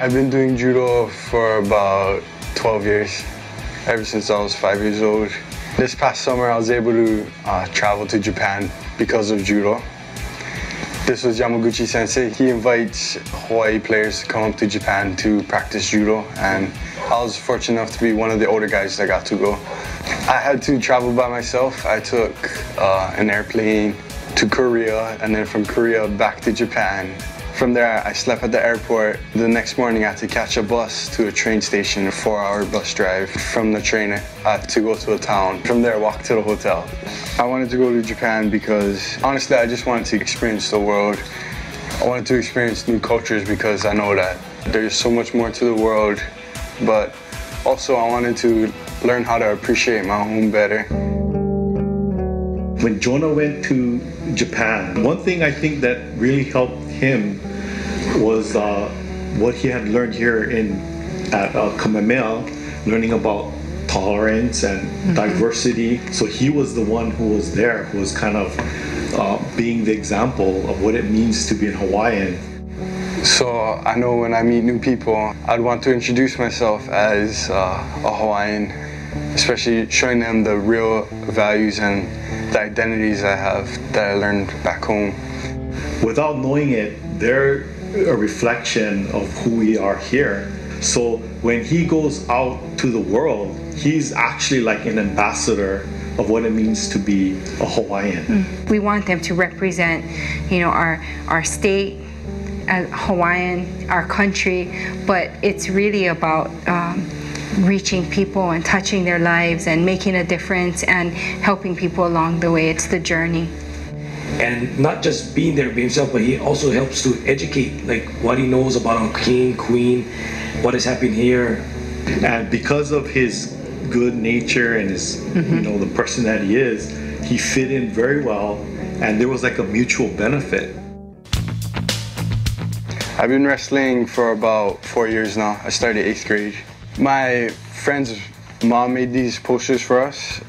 I've been doing judo for about 12 years, ever since I was 5 years old. This past summer I was able to travel to Japan because of judo. This was Yamaguchi sensei. He invites Hawaii players to come up to Japan to practice judo, and I was fortunate enough to be one of the older guys that got to go. I had to travel by myself. I took an airplane to Korea, and then from Korea back to Japan. From there, I slept at the airport. The next morning, I had to catch a bus to a train station, a 4-hour bus drive. From the train, I had to go to a town. From there, walk to the hotel. I wanted to go to Japan because, honestly, I just wanted to experience the world. I wanted to experience new cultures because I know that there's so much more to the world. But also, I wanted to learn how to appreciate my home better. When Jonah went to Japan, one thing I think that really helped him was what he had learned here at Kamehameha, learning about tolerance and diversity. So he was the one who was there, who was kind of being the example of what it means to be a Hawaiian. So I know when I meet new people, I'd want to introduce myself as a Hawaiian, especially showing them the real values and the identities I have that I learned back home. Without knowing it, they're a reflection of who we are here. So when he goes out to the world, he's actually like an ambassador of what it means to be a Hawaiian. We want them to represent, our state, as Hawaiian, our country, but it's really about reaching people and touching their lives and making a difference and helping people along the way. It's the journey. And not just being there by himself, but he also helps to educate, like what he knows about a king, queen, what is happening here. And because of his good nature and his, the person that he is, he fit in very well, and there was like a mutual benefit. I've been wrestling for about 4 years now. I started 8th grade. My friend's mom made these posters for us.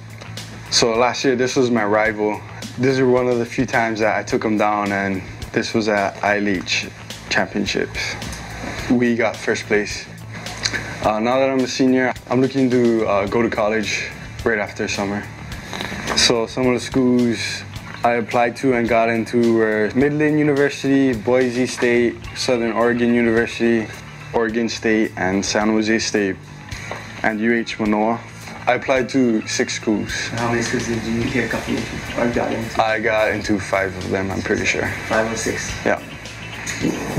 So last year, this was my rival. These were one of the few times that I took him down, and this was at I-Leach Championships. We got first place. Now that I'm a senior, I'm looking to go to college right after summer. So some of the schools I applied to and got into were Midland University, Boise State, Southern Oregon University, Oregon State, and San Jose State, and UH Manoa. I applied to 6 schools. How many schools did you get into? I got into 5 of them, I'm pretty sure. 5 or 6? Yeah.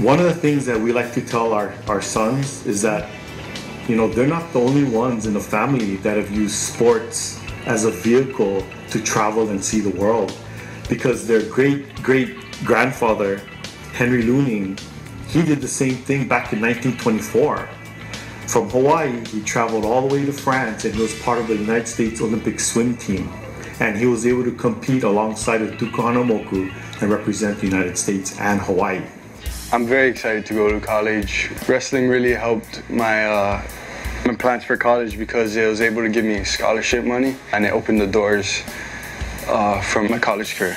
One of the things that we like to tell our sons is that, they're not the only ones in the family that have used sports as a vehicle to travel and see the world. Because their great-great-grandfather, Henry Looning, he did the same thing back in 1924. From Hawaii, he traveled all the way to France, and he was part of the United States Olympic swim team. And he was able to compete alongside of Duko Hanamoku and represent the United States and Hawaii. I'm very excited to go to college. Wrestling really helped my plans for college because it was able to give me scholarship money, and it opened the doors from my college career.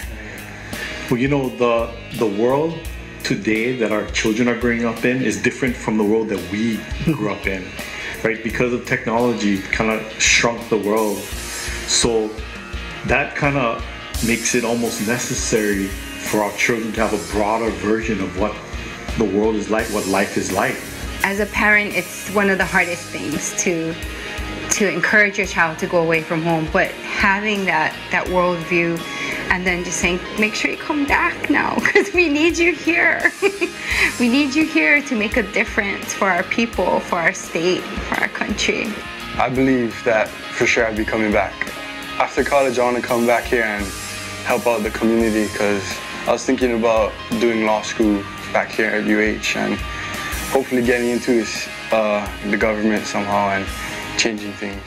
Well, the world today that our children are growing up in is different from the world that we grew up in, right? Because of technology, kind of shrunk the world. So that kind of makes it almost necessary for our children to have a broader version of what the world is like, what life is like. As a parent, it's one of the hardest things to encourage your child to go away from home, but having that worldview and then just saying, make sure you come back now because we need you here. We need you here to make a difference for our people, for our state, for our country. I believe that for sure I'll be coming back. After college, I want to come back here and help out the community because I was thinking about doing law school back here at UH and hopefully getting into the government somehow and changing things.